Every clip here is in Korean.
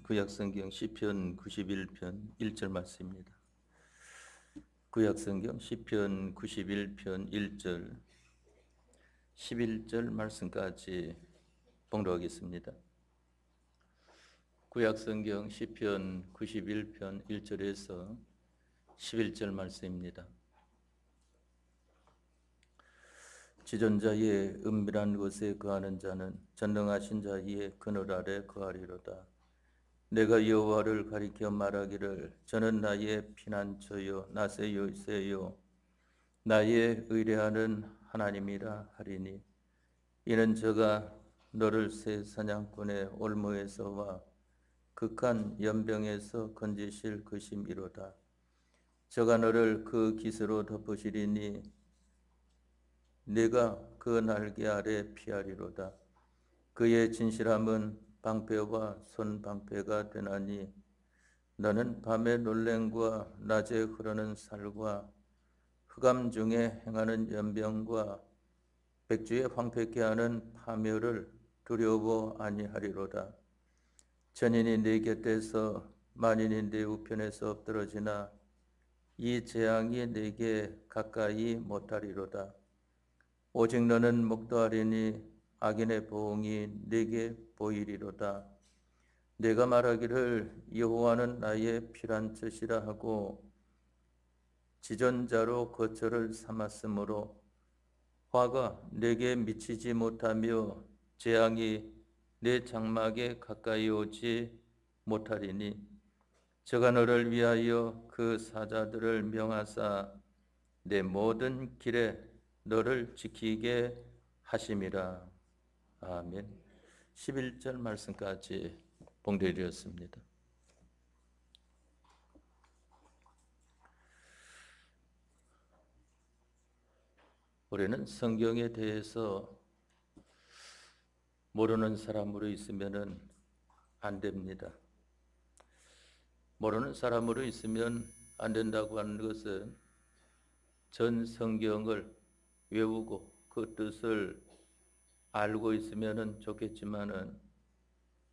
구약성경 시편 91편 1절 말씀입니다. 구약성경 시편 91편 1절 11절 말씀까지 봉독하겠습니다. 구약성경 시편 91편 1절에서 11절 말씀입니다. 지존자의 은밀한 곳에 거하는 자는 전능하신 자의 그늘 아래 거하리로다. 내가 여호와를 가리켜 말하기를 저는 나의 피난처요 나의 요새요 나의 의뢰하는 하나님이라 하리니 이는 저가 너를 새 사냥꾼의 올무에서와 극한 연병에서 건지실 것임이로다. 저가 너를 그 깃으로 덮으시리니 네가 그 날개 아래 피하리로다. 그의 진실함은 방패와 손방패가 되나니 너는 밤의 놀램과 낮에 흐르는 살과 흑암 중에 행하는 연병과 백주에 황폐케 하는 파멸을 두려워 아니하리로다. 천인이 네 곁에서 만인이 네 우편에서 엎드러지나 이 재앙이 네게 가까이 못하리로다. 오직 너는 목도하리니 악인의 보응이 네게 보이리로다. 내가 말하기를 여호와는 나의 피난처시라 하고 지존자로 거처를 삼았으므로 화가 내게 미치지 못하며 재앙이 내 장막에 가까이 오지 못하리니 저가 너를 위하여 그 사자들을 명하사 내 모든 길에 너를 지키게 하심이라. 아멘. 11절 말씀까지 봉독드렸습니다. 우리는 성경에 대해서 모르는 사람으로 있으면 안 됩니다. 모르는 사람으로 있으면 안 된다고 하는 것은 전 성경을 외우고 그 뜻을 알고 있으면 좋겠지만은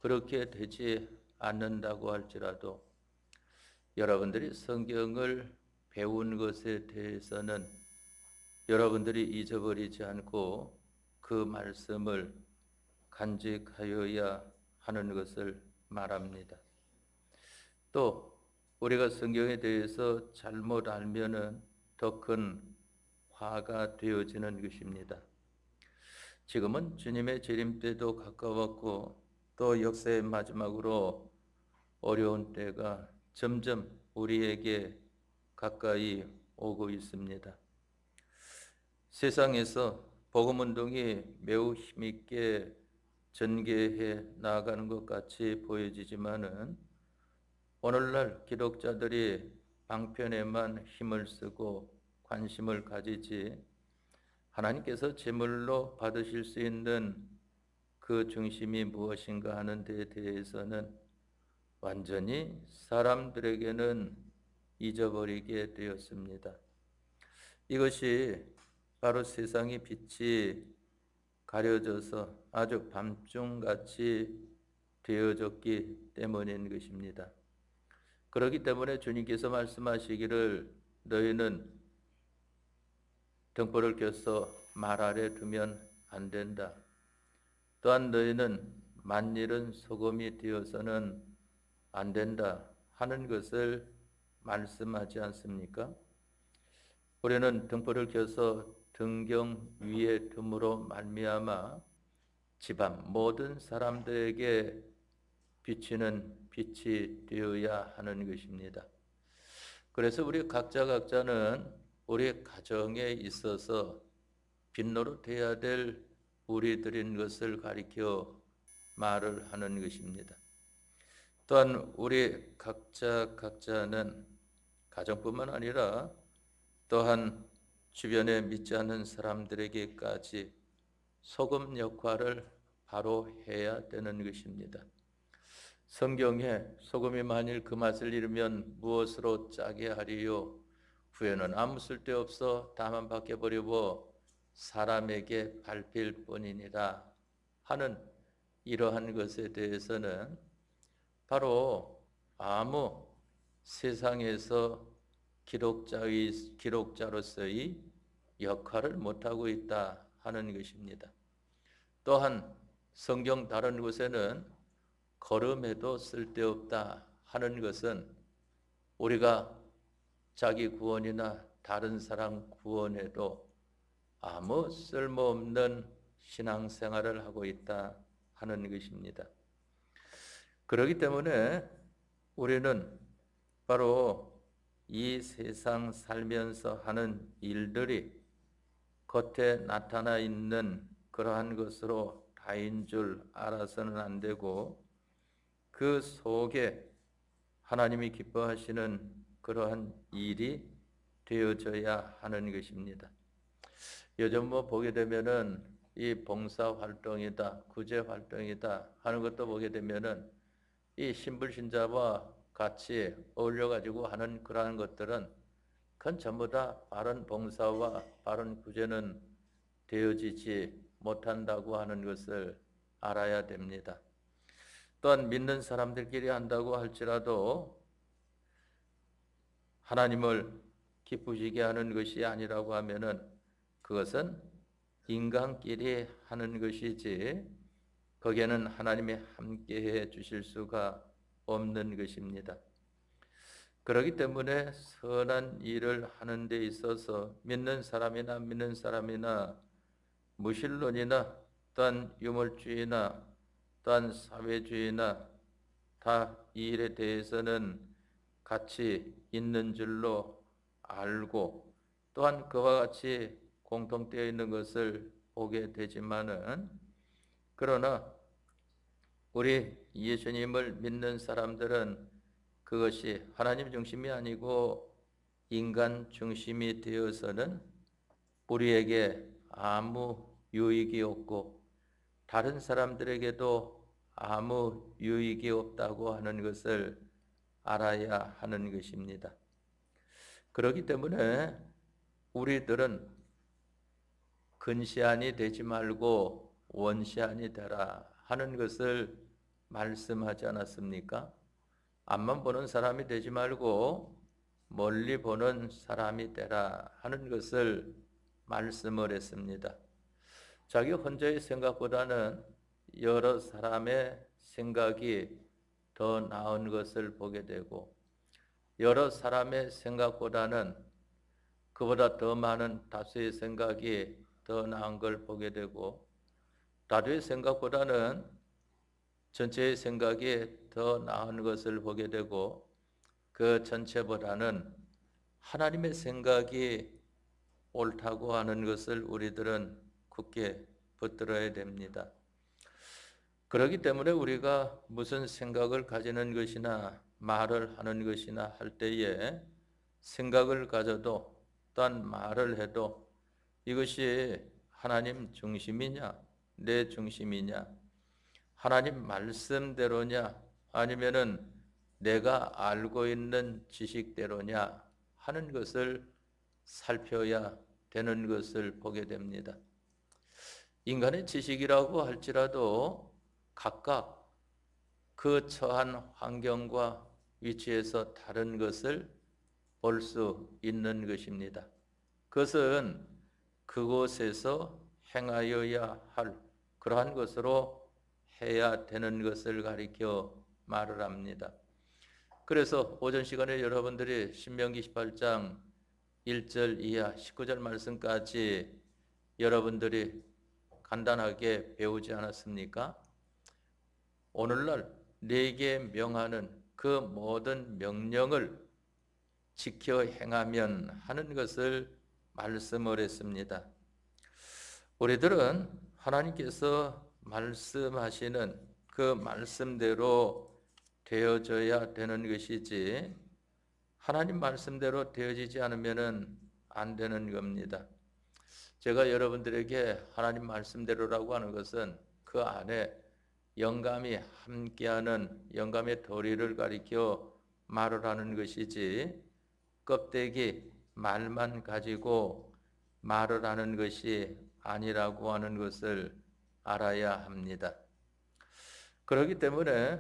그렇게 되지 않는다고 할지라도 여러분들이 성경을 배운 것에 대해서는 여러분들이 잊어버리지 않고 그 말씀을 간직하여야 하는 것을 말합니다. 또 우리가 성경에 대해서 잘못 알면은 더 큰 화가 되어지는 것입니다. 지금은 주님의 재림 때도 가까웠고 또 역사의 마지막으로 어려운 때가 점점 우리에게 가까이 오고 있습니다. 세상에서 복음운동이 매우 힘있게 전개해 나아가는 것 같이 보여지지만은 오늘날 기독자들이 방편에만 힘을 쓰고 관심을 가지지 하나님께서 제물로 받으실 수 있는 그 중심이 무엇인가 하는 데에 대해서는 완전히 사람들에게는 잊어버리게 되었습니다. 이것이 바로 세상의 빛이 가려져서 아주 밤중같이 되어졌기 때문인 것입니다. 그렇기 때문에 주님께서 말씀하시기를 너희는 등불을 켜서 말 아래 두면 안 된다. 또한 너희는 만일은 소금이 되어서는 안 된다 하는 것을 말씀하지 않습니까? 우리는 등불을 켜서 등경 위에 둠으로 말미암아 집안 모든 사람들에게 비치는 빛이 되어야 하는 것입니다. 그래서 우리 각자는 우리 가정에 있어서 빛노릇해야 될 우리들인 것을 가리켜 말을 하는 것입니다. 또한 우리 각자는 가정뿐만 아니라 또한 주변에 믿지 않는 사람들에게까지 소금 역할을 바로 해야 되는 것입니다. 성경에 소금이 만일 그 맛을 잃으면 무엇으로 짜게 하리요? 후에는 아무 쓸데없어 다만 박혀버리고 사람에게 밟힐 뿐이니라 하는 이러한 것에 대해서는 바로 아무 세상에서 기록자로서의 역할을 못하고 있다 하는 것입니다. 또한 성경 다른 곳에는 걸음해도 쓸데없다 하는 것은 우리가 자기 구원이나 다른 사람 구원에도 아무 쓸모없는 신앙생활을 하고 있다 하는 것입니다. 그렇기 때문에 우리는 바로 이 세상 살면서 하는 일들이 겉에 나타나 있는 그러한 것으로 다인 줄 알아서는 안 되고 그 속에 하나님이 기뻐하시는 그러한 일이 되어져야 하는 것입니다. 요즘 보게 되면은 이 봉사 활동이다, 구제 활동이다 하는 것도 보게 되면은 이 신불신자와 같이 어울려 가지고 하는 그러한 것들은 그건 전부 다 바른 봉사와 바른 구제는 되어지지 못한다고 하는 것을 알아야 됩니다. 또한 믿는 사람들끼리 한다고 할지라도 하나님을 기쁘시게 하는 것이 아니라고 하면은 그것은 인간끼리 하는 것이지 거기에는 하나님이 함께해 주실 수가 없는 것입니다. 그렇기 때문에 선한 일을 하는 데 있어서 믿는 사람이나 무신론이나 또한 유물주의나 또한 사회주의나 다 이 일에 대해서는 같이 있는 줄로 알고 또한 그와 같이 공통되어 있는 것을 보게 되지만은 그러나 우리 예수님을 믿는 사람들은 그것이 하나님 중심이 아니고 인간 중심이 되어서는 우리에게 아무 유익이 없고 다른 사람들에게도 아무 유익이 없다고 하는 것을 알아야 하는 것입니다. 그렇기 때문에 우리들은 근시안이 되지 말고 원시안이 되라 하는 것을 말씀하지 않았습니까? 앞만 보는 사람이 되지 말고 멀리 보는 사람이 되라 하는 것을 말씀을 했습니다. 자기 혼자의 생각보다는 여러 사람의 생각이 더 나은 것을 보게 되고 여러 사람의 생각보다는 그보다 더 많은 다수의 생각이 더 나은 걸 보게 되고 다수의 생각보다는 전체의 생각이 더 나은 것을 보게 되고 그 전체보다는 하나님의 생각이 옳다고 하는 것을 우리들은 굳게 붙들어야 됩니다. 그렇기 때문에 우리가 무슨 생각을 가지는 것이나 말을 하는 것이나 할 때에 생각을 가져도 또한 말을 해도 이것이 하나님 중심이냐 내 중심이냐 하나님 말씀대로냐 아니면은 내가 알고 있는 지식대로냐 하는 것을 살펴야 되는 것을 보게 됩니다. 인간의 지식이라고 할지라도 각각 그 처한 환경과 위치에서 다른 것을 볼 수 있는 것입니다. 그것은 그곳에서 행하여야 할 그러한 것으로 해야 되는 것을 가리켜 말을 합니다. 그래서 오전 시간에 여러분들이 신명기 18장 1절 이하 19절 말씀까지 여러분들이 간단하게 배우지 않았습니까? 오늘날 네게 명하는 그 모든 명령을 지켜 행하면 하는 것을 말씀을 했습니다. 우리들은 하나님께서 말씀하시는 그 말씀대로 되어져야 되는 것이지 하나님 말씀대로 되어지지 않으면 안 되는 겁니다. 제가 여러분들에게 하나님 말씀대로라고 하는 것은 그 안에 영감이 함께하는 영감의 도리를 가리켜 말을 하는 것이지 껍데기 말만 가지고 말을 하는 것이 아니라고 하는 것을 알아야 합니다. 그렇기 때문에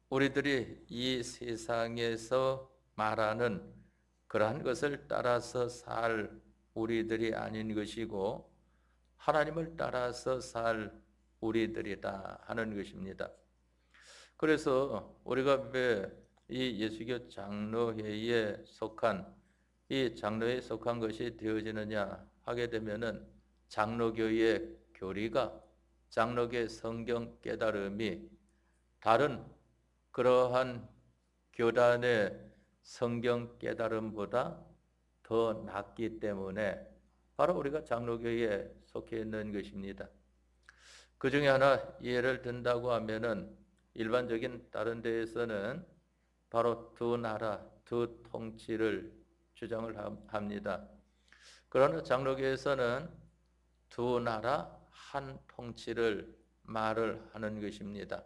우리들이 이 세상에서 말하는 그러한 것을 따라서 살 우리들이 아닌 것이고 하나님을 따라서 살 우리들이다 하는 것입니다. 그래서 우리가 왜 이 예수교 장로회에 속한 이 장로회에 속한 것이 되어지느냐 하게 되면은 장로교의 교리가 장로교의 성경 깨달음이 다른 그러한 교단의 성경 깨달음보다 더 낫기 때문에 바로 우리가 장로교에 속해 있는 것입니다. 그 중에 하나 예를 든다고 하면은 일반적인 다른 데에서는 바로 두 나라, 두 통치를 주장을 합니다. 그러나 장로교에서는 두 나라, 한 통치를 말을 하는 것입니다.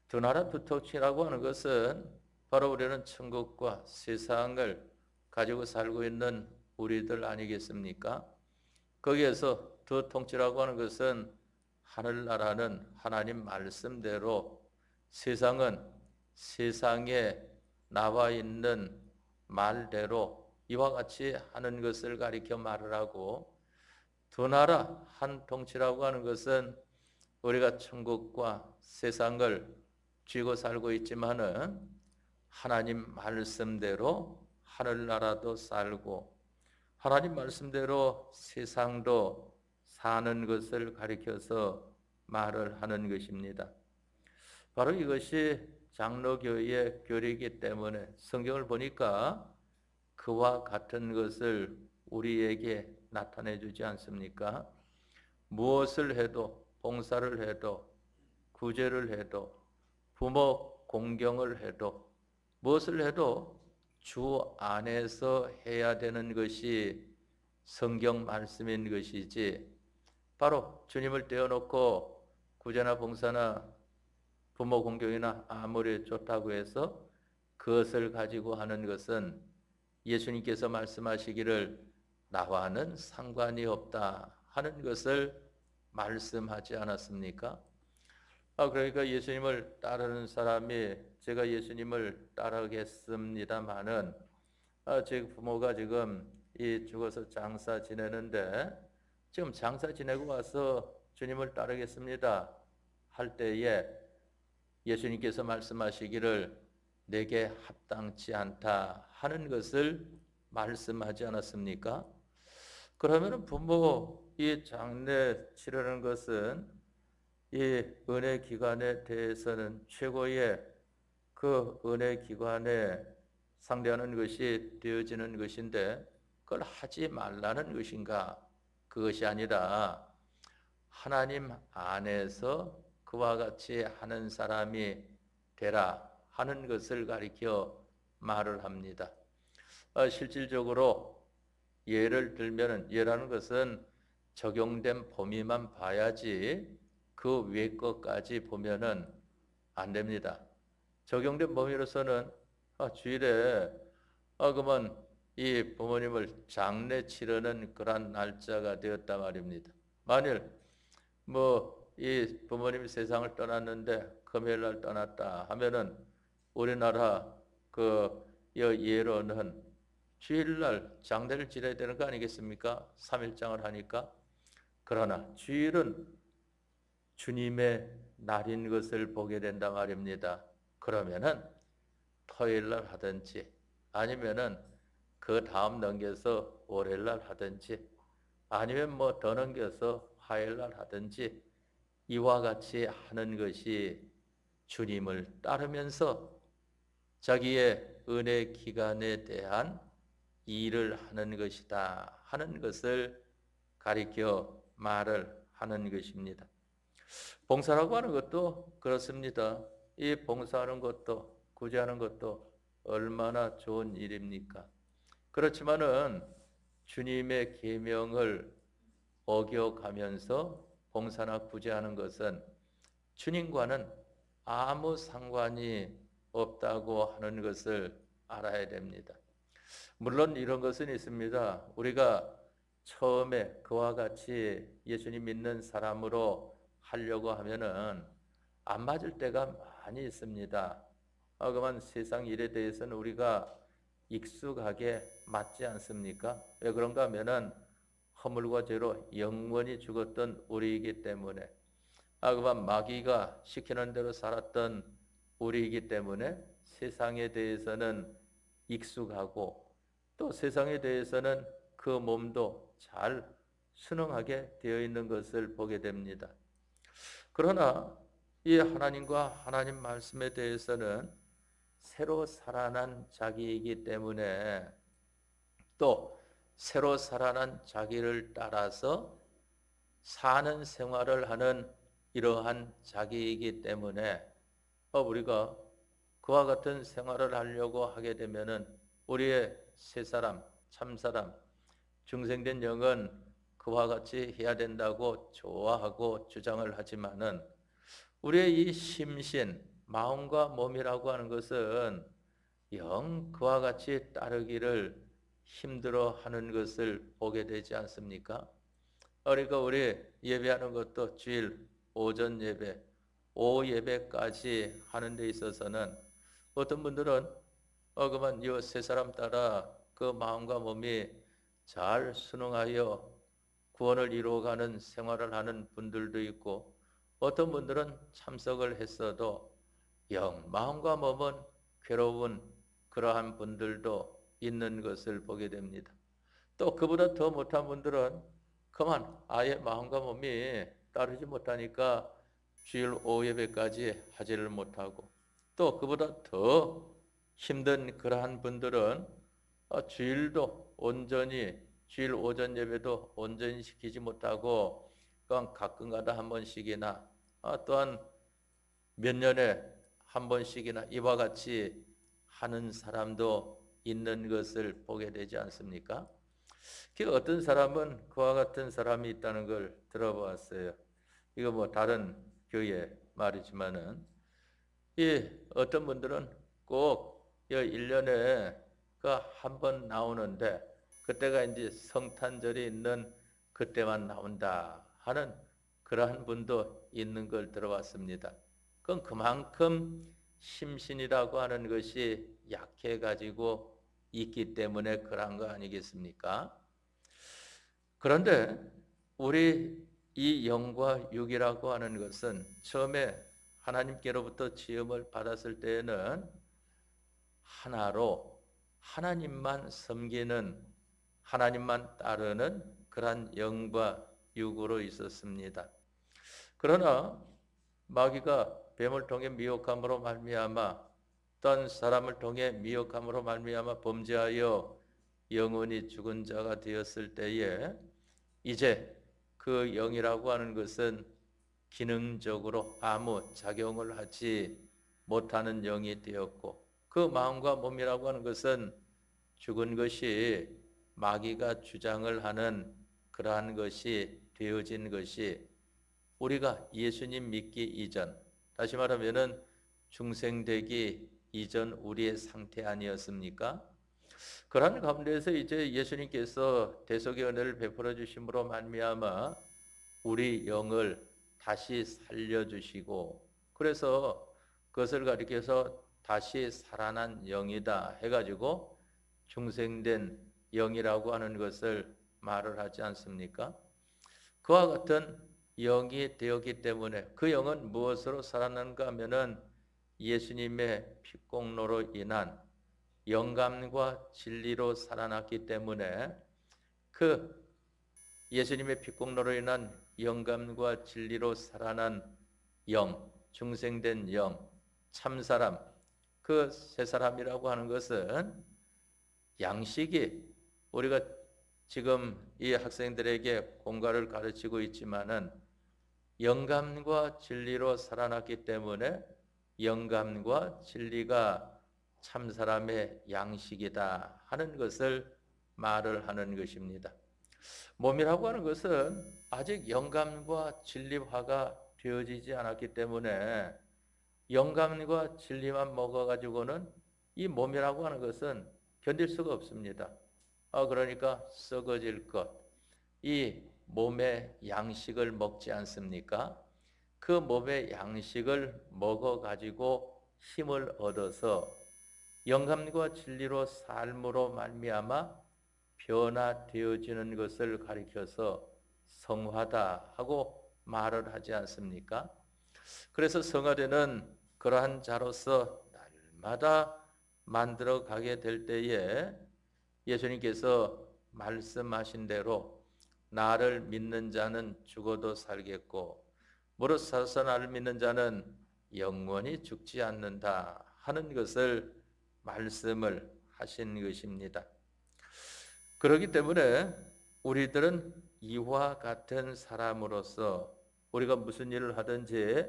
두 나라 두 통치라고 하는 것은 바로 우리는 천국과 세상을 가지고 살고 있는 우리들 아니겠습니까? 거기에서 두 통치라고 하는 것은 하늘나라는 하나님 말씀대로, 세상은 세상에 나와 있는 말대로 이와 같이 하는 것을 가리켜 말을 하고, 두 나라 한 통치라고 하는 것은 우리가 천국과 세상을 쥐고 살고 있지만은 하나님 말씀대로 하늘나라도 살고 하나님 말씀대로 세상도 사는 것을 가리켜서 말을 하는 것입니다. 바로 이것이 장로교의 교리이기 때문에 성경을 보니까 그와 같은 것을 우리에게 나타내 주지 않습니까? 무엇을 해도, 봉사를 해도, 구제를 해도, 부모 공경을 해도, 무엇을 해도 주 안에서 해야 되는 것이 성경 말씀인 것이지, 바로 주님을 떼어놓고 구제나 봉사나 부모 공경이나 아무리 좋다고 해서 그것을 가지고 하는 것은 예수님께서 말씀하시기를 나와는 상관이 없다 하는 것을 말씀하지 않았습니까? 그러니까 예수님을 따르는 사람이 제가 예수님을 따르겠습니다마는 제 부모가 지금 이 죽어서 장사 지내는데 지금 장사 지내고 와서 주님을 따르겠습니다 할 때에 예수님께서 말씀하시기를 내게 합당치 않다 하는 것을 말씀하지 않았습니까? 그러면 부모 이 장례 치르는 것은 이 은혜 기관에 대해서는 최고의 그 은혜 기관에 상대하는 것이 되어지는 것인데 그걸 하지 말라는 것인가? 그것이 아니라 하나님 안에서 그와 같이 하는 사람이 되라 하는 것을 가리켜 말을 합니다. 실질적으로 예를 들면 예라는 것은 적용된 범위만 봐야지 그 외 것까지 보면은 안 됩니다. 적용된 범위로서는 주일에 그러면 이 부모님을 장례 치르는 그런 날짜가 되었단 말입니다. 만일 이 부모님이 세상을 떠났는데 금요일 날 떠났다 하면은 우리나라 그 예로는 주일 날 장례를 지내야 되는 거 아니겠습니까? 3일장을 하니까. 그러나 주일은 주님의 날인 것을 보게 된단 말입니다. 그러면은 토요일 날 하든지 아니면은 그 다음 넘겨서 월요일 날 하든지 아니면 더 넘겨서 화요일 날 하든지 이와 같이 하는 것이 주님을 따르면서 자기의 은혜 기간에 대한 일을 하는 것이다 하는 것을 가리켜 말을 하는 것입니다. 봉사라고 하는 것도 그렇습니다. 이 봉사하는 것도 구제하는 것도 얼마나 좋은 일입니까? 그렇지만은 주님의 계명을 어겨가면서 봉사나 구제하는 것은 주님과는 아무 상관이 없다고 하는 것을 알아야 됩니다. 물론 이런 것은 있습니다. 우리가 처음에 그와 같이 예수님 믿는 사람으로 하려고 하면은 안 맞을 때가 많이 있습니다. 그만 세상 일에 대해서는 우리가 익숙하게 맞지 않습니까? 왜 그런가 하면은 허물과 죄로 영원히 죽었던 우리이기 때문에, 그만 마귀가 시키는 대로 살았던 우리이기 때문에 세상에 대해서는 익숙하고, 또 세상에 대해서는 그 몸도 잘 순응하게 되어 있는 것을 보게 됩니다. 그러나 이 하나님과 하나님 말씀에 대해서는 새로 살아난 자기이기 때문에, 또 새로 살아난 자기를 따라서 사는 생활을 하는 이러한 자기이기 때문에, 우리가 그와 같은 생활을 하려고 하게 되면은 우리의 새 사람, 참 사람, 중생된 영은 그와 같이 해야 된다고 좋아하고 주장을 하지만은, 우리의 이 심신, 마음과 몸이라고 하는 것은 영 그와 같이 따르기를 힘들어하는 것을 보게 되지 않습니까? 그러니까 우리 예배하는 것도 주일 오전 예배, 오후 예배까지 하는 데 있어서는 어떤 분들은 그만 이 세 사람 따라 그 마음과 몸이 잘 순응하여 구원을 이루어가는 생활을 하는 분들도 있고, 어떤 분들은 참석을 했어도 영 마음과 몸은 괴로운 그러한 분들도 있는 것을 보게 됩니다. 또 그보다 더 못한 분들은 그만 아예 마음과 몸이 따르지 못하니까 주일 오후 예배까지 하지를 못하고, 또 그보다 더 힘든 그러한 분들은 주일도 온전히, 주일 오전 예배도 온전히 지키지 못하고 그냥 가끔가다 한 번씩이나, 또한 몇 년에 한 번씩이나 이와 같이 하는 사람도 있는 것을 보게 되지 않습니까? 그 어떤 사람은 그와 같은 사람이 있다는 걸 들어보았어요. 이거 뭐 다른 교회 말이지만은, 이 어떤 분들은 꼭 1년에 그 한 번 나오는데, 그때가 이제 성탄절이 있는 그때만 나온다 하는 그러한 분도 있는 걸 들어봤습니다. 그건 그만큼 심신이라고 하는 것이 약해 가지고 있기 때문에 그런 거 아니겠습니까? 그런데 우리 이 영과 육이라고 하는 것은 처음에 하나님께로부터 지음을 받았을 때에는 하나로 하나님만 섬기는, 하나님만 따르는 그러한 영과 육으로 있었습니다. 그러나 마귀가 뱀을 통해 미혹함으로 말미암아, 어떤 사람을 통해 미혹함으로 말미암아 범죄하여 영원히 죽은 자가 되었을 때에, 이제 그 영이라고 하는 것은 기능적으로 아무 작용을 하지 못하는 영이 되었고, 그 마음과 몸이라고 하는 것은 죽은 것이 마귀가 주장을 하는 그러한 것이 되어진 것이 우리가 예수님 믿기 이전, 다시 말하면은 중생되기 이전 우리의 상태 아니었습니까? 그러한 가운데서 이제 예수님께서 대속의 은혜를 베풀어 주심으로 말미암아 우리 영을 다시 살려주시고, 그래서 그것을 가리켜서 다시 살아난 영이다 해가지고 중생된 영이라고 하는 것을 말을 하지 않습니까? 그와 같은 영이 되었기 때문에, 그 영은 무엇으로 살아나는가 하면은 예수님의 피공로로 인한 영감과 진리로 살아났기 때문에, 그 예수님의 피공로로 인한 영감과 진리로 살아난 영, 중생된 영, 참사람, 그 세 사람이라고 하는 것은 양식이, 우리가 지금 이 학생들에게 공과를 가르치고 있지만은 영감과 진리로 살아났기 때문에 영감과 진리가 참사람의 양식이다 하는 것을 말을 하는 것입니다. 몸이라고 하는 것은 아직 영감과 진리화가 되어지지 않았기 때문에 영감과 진리만 먹어가지고는 이 몸이라고 하는 것은 견딜 수가 없습니다. 그러니까 썩어질 것, 이 몸의 양식을 먹지 않습니까? 그 몸의 양식을 먹어가지고 힘을 얻어서 영감과 진리로 삶으로 말미암아 변화되어지는 것을 가리켜서 성화다 하고 말을 하지 않습니까? 그래서 성화되는 그러한 자로서 날마다 만들어 가게 될 때에 예수님께서 말씀하신 대로 나를 믿는 자는 죽어도 살겠고 무릇 살아서 나를 믿는 자는 영원히 죽지 않는다 하는 것을 말씀을 하신 것입니다. 그렇기 때문에 우리들은 이와 같은 사람으로서 우리가 무슨 일을 하든지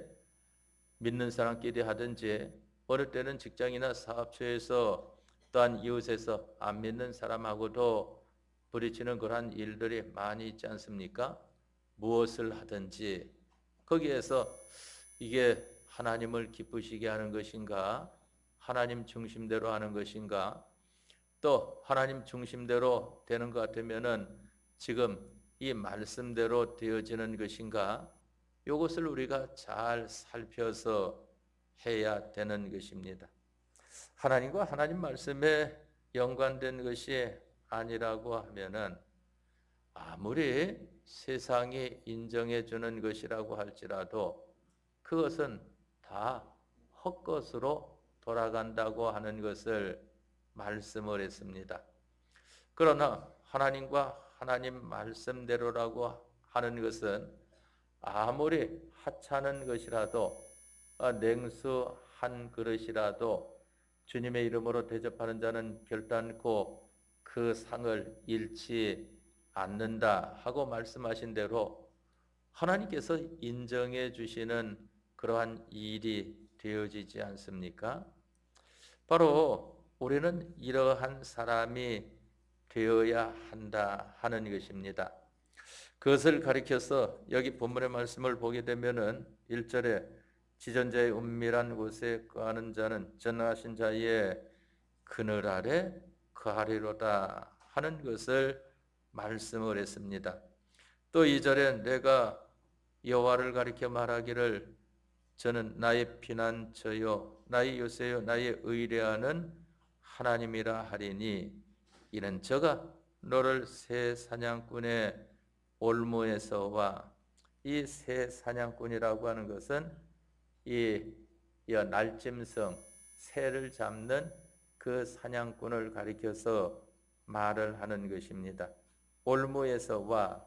믿는 사람끼리 하든지 어느 때는 직장이나 사업처에서 또한 이웃에서 안 믿는 사람하고도 부딪히는 그러한 일들이 많이 있지 않습니까? 무엇을 하든지 거기에서 이게 하나님을 기쁘시게 하는 것인가? 하나님 중심대로 하는 것인가? 또 하나님 중심대로 되는 것 같으면은 지금 이 말씀대로 되어지는 것인가? 이것을 우리가 잘 살펴서 해야 되는 것입니다. 하나님과 하나님 말씀에 연관된 것이 아니라고 하면은 아무리 세상이 인정해 주는 것이라고 할지라도 그것은 다 헛것으로 돌아간다고 하는 것을 말씀을 했습니다. 그러나 하나님과 하나님 말씀대로라고 하는 것은 아무리 하찮은 것이라도 냉수 한 그릇이라도 주님의 이름으로 대접하는 자는 결단코 그 상을 잃지 않는다 하고 말씀하신 대로 하나님께서 인정해 주시는 그러한 일이 되어지지 않습니까? 바로 우리는 이러한 사람이 되어야 한다 하는 것입니다. 그것을 가리켜서 여기 본문의 말씀을 보게 되면은 1절에 지전자의 은밀한 곳에 거하는 자는 전능하신 자의 그늘 아래 거하리로다 하는 것을 말씀을 했습니다. 또 2절에 내가 여호와를 가리켜 말하기를 저는 나의 피난처요 나의 요새요 나의 의뢰하는 하나님이라 하리니 이는 저가 너를 새 사냥꾼의 올무에서와 이 새 사냥꾼이라고 하는 것은 이 날짐승 새를 잡는 그 사냥꾼을 가리켜서 말을 하는 것입니다. 올무에서와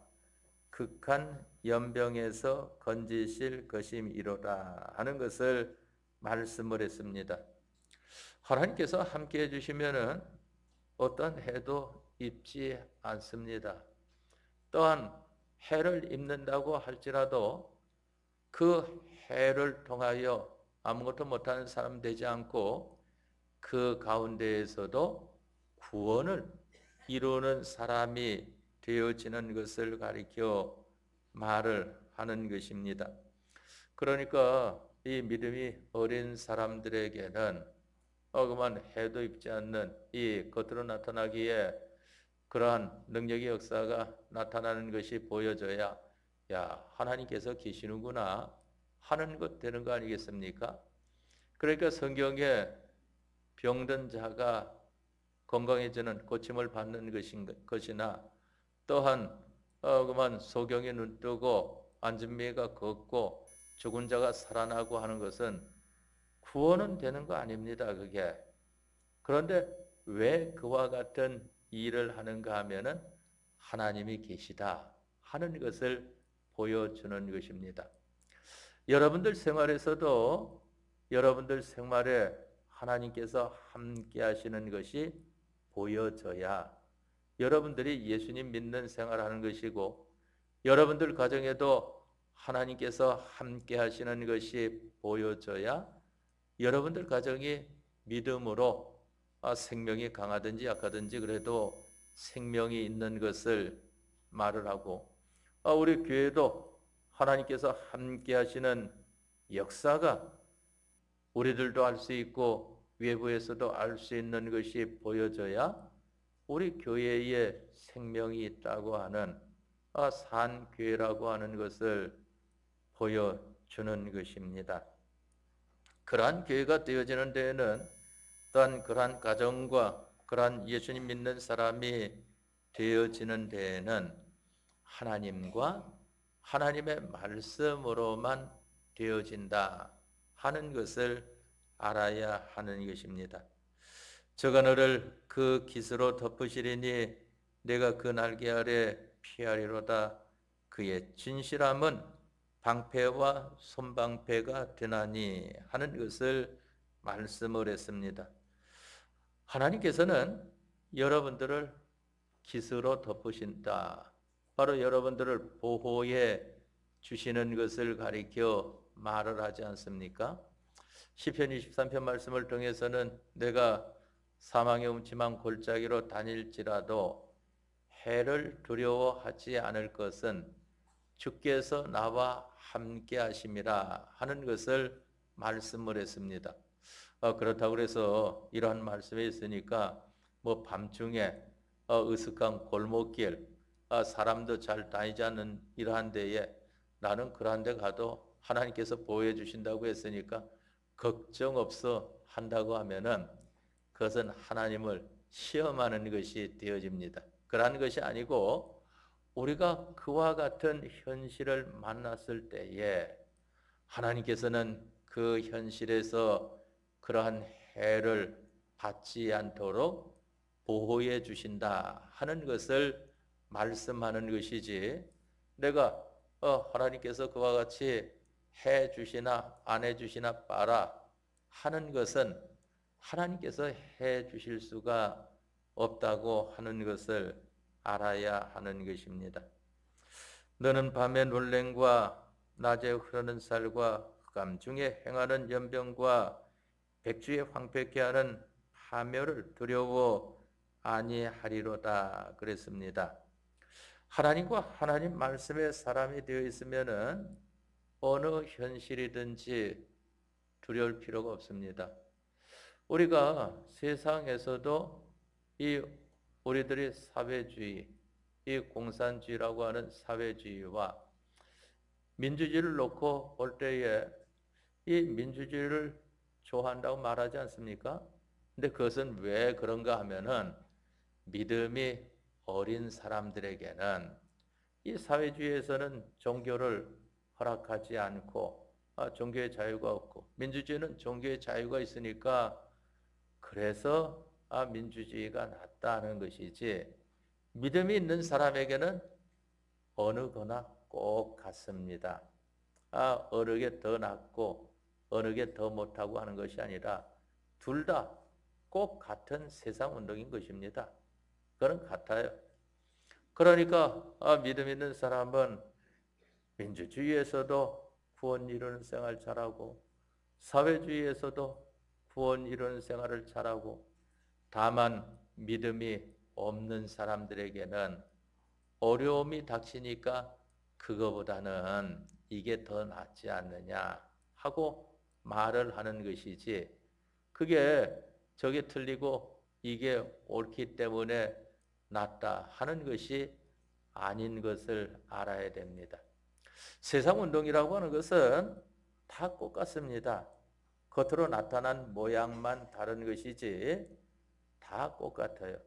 극한 연병에서 건지실 것임이로다 하는 것을 말씀을 했습니다. 하나님께서 함께 해주시면은 어떤 해도 입지 않습니다. 또한 해를 입는다고 할지라도 그 해를 통하여 아무것도 못하는 사람 되지 않고 그 가운데에서도 구원을 이루는 사람이 되어지는 것을 가리켜 말을 하는 것입니다. 그러니까 이 믿음이 어린 사람들에게는 그만 해도 입지 않는 이 겉으로 나타나기에 그러한 능력의 역사가 나타나는 것이 보여져야 야 하나님께서 계시는구나 하는 것 되는 거 아니겠습니까? 그러니까 성경에 병든 자가 건강해지는 고침을 받는 것이나 또한 그만 소경이 눈뜨고 안진미가 걷고 죽은 자가 살아나고 하는 것은 구원은 되는 거 아닙니다. 그게. 그런데 왜 그와 같은 일을 하는가 하면은 하나님이 계시다 하는 것을 보여주는 것입니다. 여러분들 생활에서도 여러분들 생활에 하나님께서 함께 하시는 것이 보여져야 여러분들이 예수님 믿는 생활하는 것이고 여러분들 가정에도 하나님께서 함께 하시는 것이 보여져야 여러분들 가정이 믿음으로 생명이 강하든지 약하든지 그래도 생명이 있는 것을 말을 하고 우리 교회도 하나님께서 함께 하시는 역사가 우리들도 알 수 있고 외부에서도 알 수 있는 것이 보여져야 우리 교회에 생명이 있다고 하는 산교회라고 하는 것을 보여주는 주는 것입니다. 그러한 교회가 되어지는 데에는 또한 그러한 가정과 그러한 예수님 믿는 사람이 되어지는 데에는 하나님과 하나님의 말씀으로만 되어진다 하는 것을 알아야 하는 것입니다. 저가 너를 그 깃으로 덮으시리니 내가 그 날개 아래 피하리로다. 그의 진실함은 방패와 손방패가 되나니 하는 것을 말씀을 했습니다. 하나님께서는 여러분들을 깃으로 덮으신다. 바로 여러분들을 보호해 주시는 것을 가리켜 말을 하지 않습니까? 시편 23편 말씀을 통해서는 내가 사망의 음침한 골짜기로 다닐지라도 해를 두려워하지 않을 것은 주께서 나와 함께 하심이라 하는 것을 말씀을 했습니다. 그렇다고 해서 이러한 말씀이 있으니까 뭐 밤중에 으슥한 골목길, 사람도 잘 다니지 않는 이러한 데에 나는 그러한 데 가도 하나님께서 보호해 주신다고 했으니까 걱정 없어 한다고 하면은 그것은 하나님을 시험하는 것이 되어집니다. 그러한 것이 아니고 우리가 그와 같은 현실을 만났을 때에 하나님께서는 그 현실에서 그러한 해를 받지 않도록 보호해 주신다 하는 것을 말씀하는 것이지, 내가 하나님께서 그와 같이 해 주시나 안 해 주시나 봐라 하는 것은 하나님께서 해 주실 수가 없다고 하는 것을 알아야 하는 것입니다. 너는 밤의 놀랭과 낮에 흐르는 쌀과 흑암 중에 행하는 연병과 백주에 황폐케 하는 파멸을 두려워 아니하리로다 그랬습니다. 하나님과 하나님 말씀의 사람이 되어 있으면은 어느 현실이든지 두려울 필요가 없습니다. 우리가 세상에서도 이 우리들이 사회주의, 이 공산주의라고 하는 사회주의와 민주주의를 놓고 볼 때에 이 민주주의를 좋아한다고 말하지 않습니까? 근데 그것은 왜 그런가 하면은 믿음이 어린 사람들에게는 이 사회주의에서는 종교를 허락하지 않고 종교의 자유가 없고, 민주주의는 종교의 자유가 있으니까 그래서 민주주의가 낫다는 것이지, 믿음이 있는 사람에게는 어느 거나 꼭 같습니다. 어느 게 더 낫고 어느 게 더 못하고 하는 것이 아니라 둘 다 꼭 같은 세상 운동인 것입니다. 그건 같아요. 그러니까 믿음 있는 사람은 민주주의에서도 구원 이루는 생활 잘하고 사회주의에서도 구원 이루는 생활을 잘하고, 다만 믿음이 없는 사람들에게는 어려움이 닥치니까 그거보다는 이게 더 낫지 않느냐 하고 말을 하는 것이지, 그게 저게 틀리고 이게 옳기 때문에 낫다 하는 것이 아닌 것을 알아야 됩니다. 세상 운동이라고 하는 것은 다 똑같습니다. 겉으로 나타난 모양만 다른 것이지 다 똑같아요.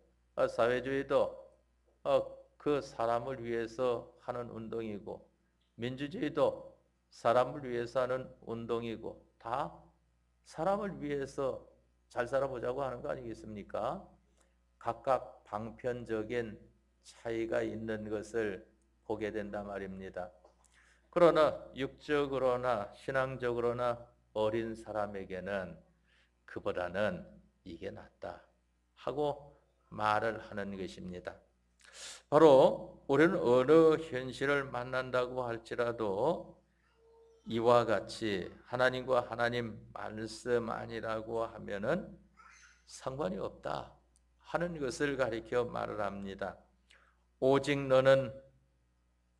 사회주의도 그 사람을 위해서 하는 운동이고, 민주주의도 사람을 위해서 하는 운동이고, 다 사람을 위해서 잘 살아보자고 하는 거 아니겠습니까? 각각 방편적인 차이가 있는 것을 보게 된단 말입니다. 그러나 육적으로나 신앙적으로나 어린 사람에게는 그보다는 이게 낫다 하고 말을 하는 것입니다. 바로 우리는 어느 현실을 만난다고 할지라도 이와 같이 하나님과 하나님 말씀 아니라고 하면은 상관이 없다 하는 것을 가리켜 말을 합니다. 오직 너는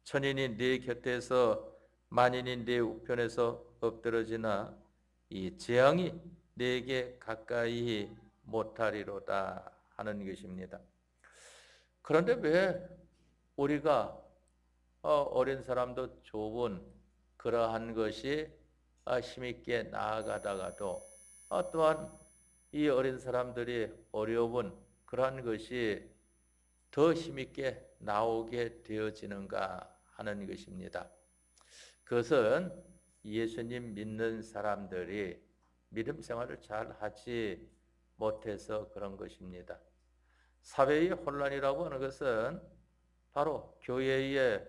천인이 네 곁에서 만인이 네 우편에서 엎드러지나 이 재앙이 네게 가까이 못하리로다 하는 것입니다. 그런데 왜 우리가 어린 사람도 좁은 그러한 것이 힘있게 나아가다가도 또한 이 어린 사람들이 어려운 그러한 것이 더 힘있게 나오게 되어지는가 하는 것입니다. 그것은 예수님 믿는 사람들이 믿음 생활을 잘 하지 못해서 그런 것입니다. 사회의 혼란이라고 하는 것은 바로 교회에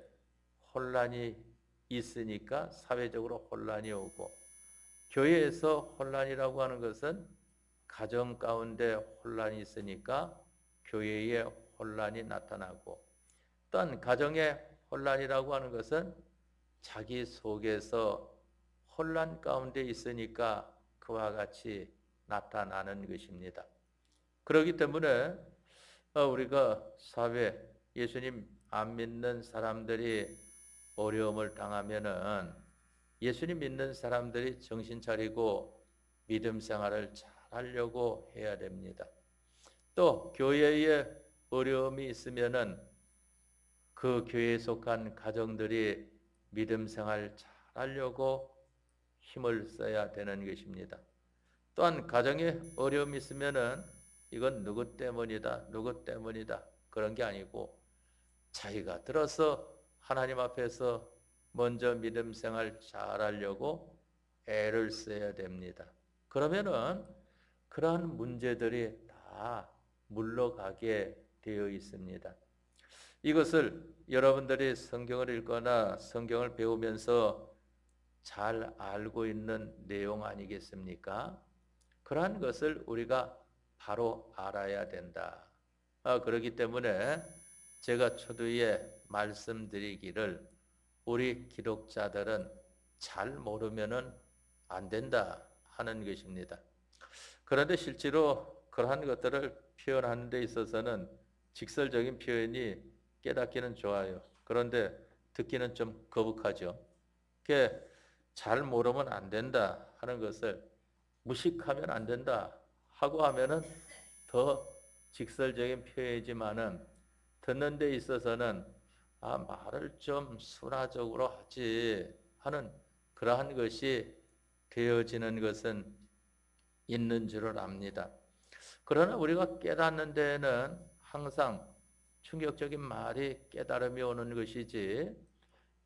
혼란이 있으니까 사회적으로 혼란이 오고, 교회에서 혼란이라고 하는 것은 가정 가운데 혼란이 있으니까 교회에 혼란이 나타나고, 또한 가정의 혼란이라고 하는 것은 자기 속에서 혼란 가운데 있으니까 그와 같이 나타나는 것입니다. 그렇기 때문에 우리가 사회, 예수님 안 믿는 사람들이 어려움을 당하면은 예수님 믿는 사람들이 정신 차리고 믿음 생활을 잘 하려고 해야 됩니다. 또 교회에 어려움이 있으면은 그 교회에 속한 가정들이 믿음 생활 잘 하려고 힘을 써야 되는 것입니다. 또한 가정에 어려움이 있으면은 이건 누구 때문이다, 누구 때문이다 그런 게 아니고 자기가 들어서 하나님 앞에서 먼저 믿음 생활 잘하려고 애를 써야 됩니다. 그러면은 그러한 문제들이 다 물러가게 되어 있습니다. 이것을 여러분들이 성경을 읽거나 성경을 배우면서 잘 알고 있는 내용 아니겠습니까? 그러한 것을 우리가 바로 알아야 된다. 그렇기 때문에 제가 초두에 말씀드리기를 우리 기독자들은 잘 모르면은 안 된다 하는 것입니다. 그런데 실제로 그러한 것들을 표현하는 데 있어서는 직설적인 표현이 깨닫기는 좋아요. 그런데 듣기는 좀 거북하죠. 잘 모르면 안 된다 하는 것을 무식하면 안 된다 하고 하면은 더 직설적인 표현이지만은 듣는 데 있어서는 말을 좀 순화적으로 하지 하는 그러한 것이 되어지는 것은 있는 줄을 압니다. 그러나 우리가 깨닫는 데에는 항상 충격적인 말이 깨달음이 오는 것이지,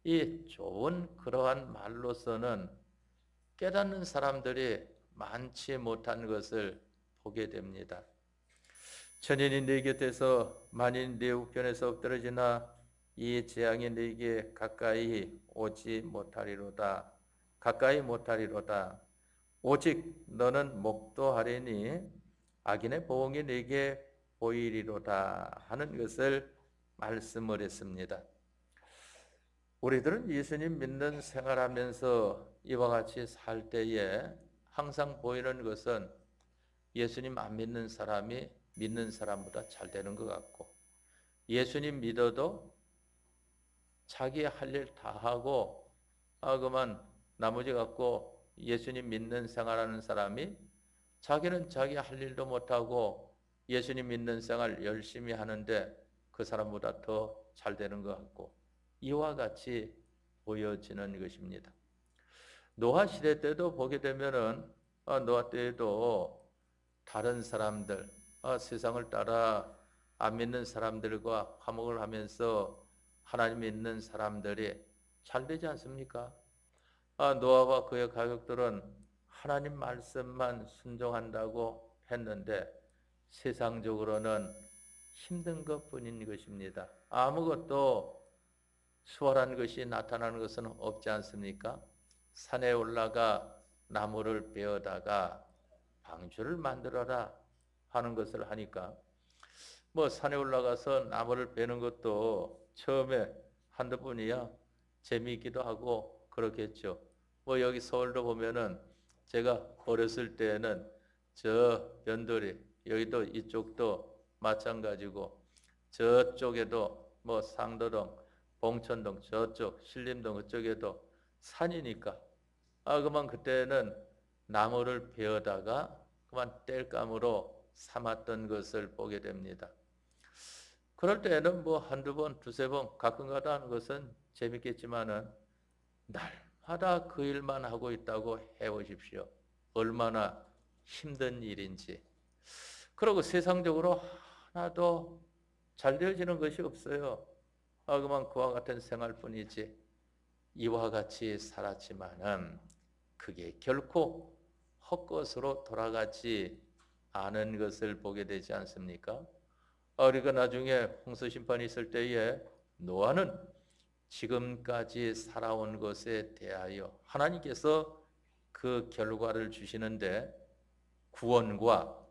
이 좋은 그러한 말로서는 깨닫는 사람들이 많지 못한 것을 보게 됩니다. 천인이 네 곁에서 만인 네 우편에서 엎드러지나 이 재앙이 네게 가까이 오지 못하리로다. 가까이 못하리로다. 오직 너는 목도하리니 악인의 보응이 네게 보이리로다 하는 것을 말씀을 했습니다. 우리들은 예수님 믿는 생활하면서 이와 같이 살 때에 항상 보이는 것은 예수님 안 믿는 사람이 믿는 사람보다 잘 되는 것 같고, 예수님 믿어도 자기 할 일 다 하고 그만 나머지 갖고 예수님 믿는 생활하는 사람이 자기는 자기 할 일도 못하고 예수님 믿는 생활 열심히 하는데 그 사람보다 더 잘 되는 것 같고, 이와 같이 보여지는 것입니다. 노아 시대 때도 보게 되면은 노아 때에도 다른 사람들, 세상을 따라 안 믿는 사람들과 화목을 하면서 하나님 믿는 사람들이 잘 되지 않습니까? 노아와 그의 가족들은 하나님 말씀만 순종한다고 했는데 세상적으로는 힘든 것뿐인 것입니다. 아무것도 수월한 것이 나타나는 것은 없지 않습니까? 산에 올라가 나무를 베어다가 방주를 만들어라 하는 것을 하니까 산에 올라가서 나무를 베는 것도 처음에 한두 번이야 재미있기도 하고 그렇겠죠. 여기 서울도 보면은 제가 어렸을 때에는 저 변두리, 여기도 이쪽도 마찬가지고 저쪽에도 상도동, 봉천동, 저쪽 신림동 그쪽에도 산이니까 그만 그때는 나무를 베어다가 그만 땔감으로 삼았던 것을 보게 됩니다. 그럴 때는 한두 번, 두세 번 가끔가다 하는 것은 재밌겠지만은 날마다 그 일만 하고 있다고 해보십시오. 얼마나 힘든 일인지. 그리고 세상적으로 하나도 잘 되어지는 것이 없어요. 그만 그와 같은 생활뿐이지. 이와 같이 살았지만은 그게 결코 헛것으로 돌아가지 않은 것을 보게 되지 않습니까? 우리가 나중에 홍수 심판이 있을 때에 노아는 지금까지 살아온 것에 대하여 하나님께서 그 결과를 주시는데 구원과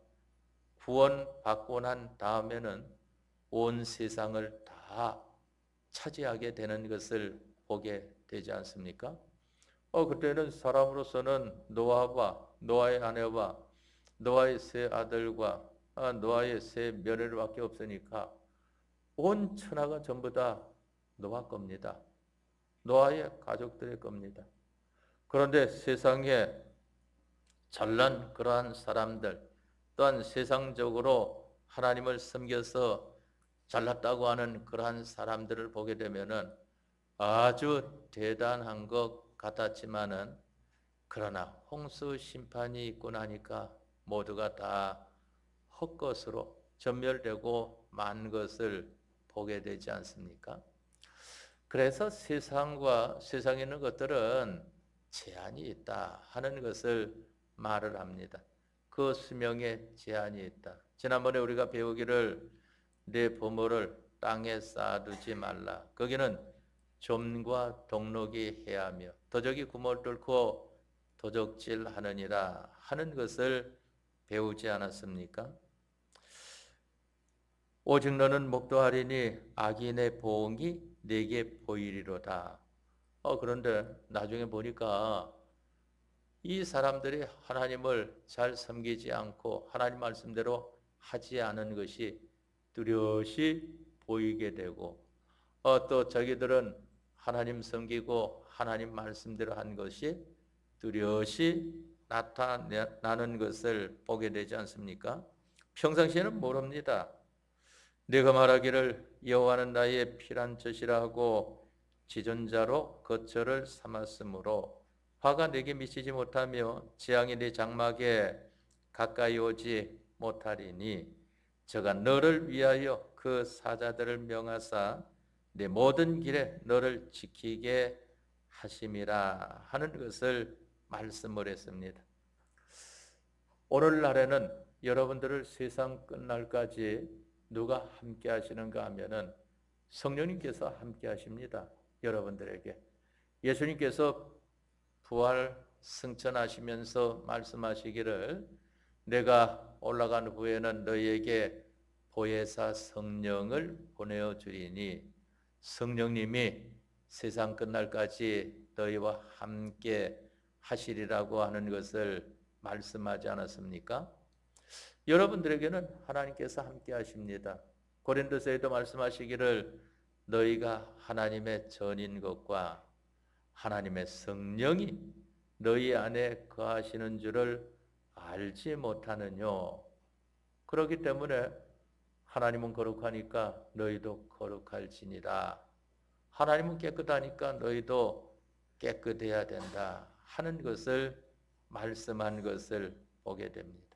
구원받고 난 다음에는 온 세상을 다 차지하게 되는 것을 보게 되지 않습니까? 그때는 사람으로서는 노아와 노아의 아내와 노아의 세 아들과 노아의 세 며느리밖에 없으니까 온 천하가 전부 다 노아 겁니다. 노아의 가족들의 겁니다. 그런데 세상에 잘난 그러한 사람들, 또한 세상적으로 하나님을 섬겨서 잘났다고 하는 그러한 사람들을 보게 되면은 아주 대단한 것 같았지만은 그러나 홍수 심판이 있고 나니까 모두가 다 헛것으로 전멸되고 만 것을 보게 되지 않습니까? 그래서 세상과 세상에 있는 것들은 제한이 있다 하는 것을 말을 합니다. 그 수명에 제한이 있다. 지난번에 우리가 배우기를 내 보물을 땅에 쌓아두지 말라. 거기는 좀과 동록이 해하며 도적이 구멍을 뚫고 도적질하느니라 하는 것을 배우지 않았습니까? 오직 너는 목도하리니 악인의 보응이 내게 보이리로다. 그런데 나중에 보니까 이 사람들이 하나님을 잘 섬기지 않고 하나님 말씀대로 하지 않은 것이 뚜렷이 보이게 되고 또 자기들은 하나님 섬기고 하나님 말씀대로 한 것이 뚜렷이 나타나는 것을 보게 되지 않습니까? 평상시에는 모릅니다. 내가 말하기를 여호와는 나의 피난처시라 하고 지존자로 거처를 삼았으므로 화가 내게 미치지 못하며 재앙이 내 장막에 가까이 오지 못하리니 저가 너를 위하여 그 사자들을 명하사 내 모든 길에 너를 지키게 하심이라 하는 것을 말씀을 했습니다. 오늘날에는 여러분들을 세상 끝날까지 누가 함께 하시는가 하면은 성령님께서 함께 하십니다. 여러분들에게. 예수님께서 부활 승천하시면서 말씀하시기를 내가 올라간 후에는 너희에게 보혜사 성령을 보내어 주리니 성령님이 세상 끝날까지 너희와 함께 하시리라고 하는 것을 말씀하지 않았습니까? 여러분들에게는 하나님께서 함께 하십니다. 고린도서에도 말씀하시기를 너희가 하나님의 전인 것과 하나님의 성령이 너희 안에 거하시는 줄을 알지 못하느뇨. 그렇기 때문에 하나님은 거룩하니까 너희도 거룩할지니라. 하나님은 깨끗하니까 너희도 깨끗해야 된다 하는 것을 말씀한 것을 보게 됩니다.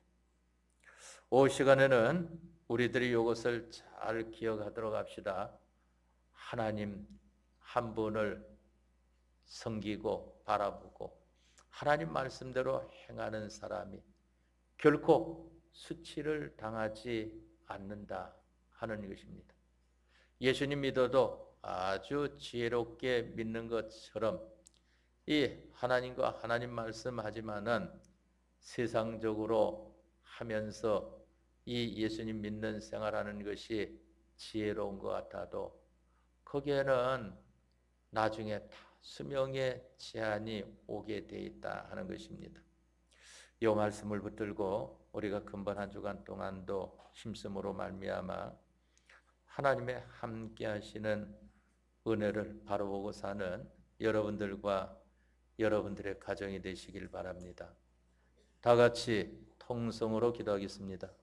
오 시간에는 우리들이 이것을 잘 기억하도록 합시다. 하나님 한 분을 섬기고 바라보고 하나님 말씀대로 행하는 사람이 결코 수치를 당하지 않는다 하는 것입니다. 예수님 믿어도 아주 지혜롭게 믿는 것처럼 이 하나님과 하나님 말씀하지만은 세상적으로 하면서 이 예수님 믿는 생활하는 것이 지혜로운 것 같아도 거기에는 나중에 다 수명의 제한이 오게 돼 있다 하는 것입니다. 이 말씀을 붙들고 우리가 근본 한 주간 동안도 힘쓰므로 말미암아 하나님의 함께 하시는 은혜를 바라보고 사는 여러분들과 여러분들의 가정이 되시길 바랍니다. 다 같이 통성으로 기도하겠습니다.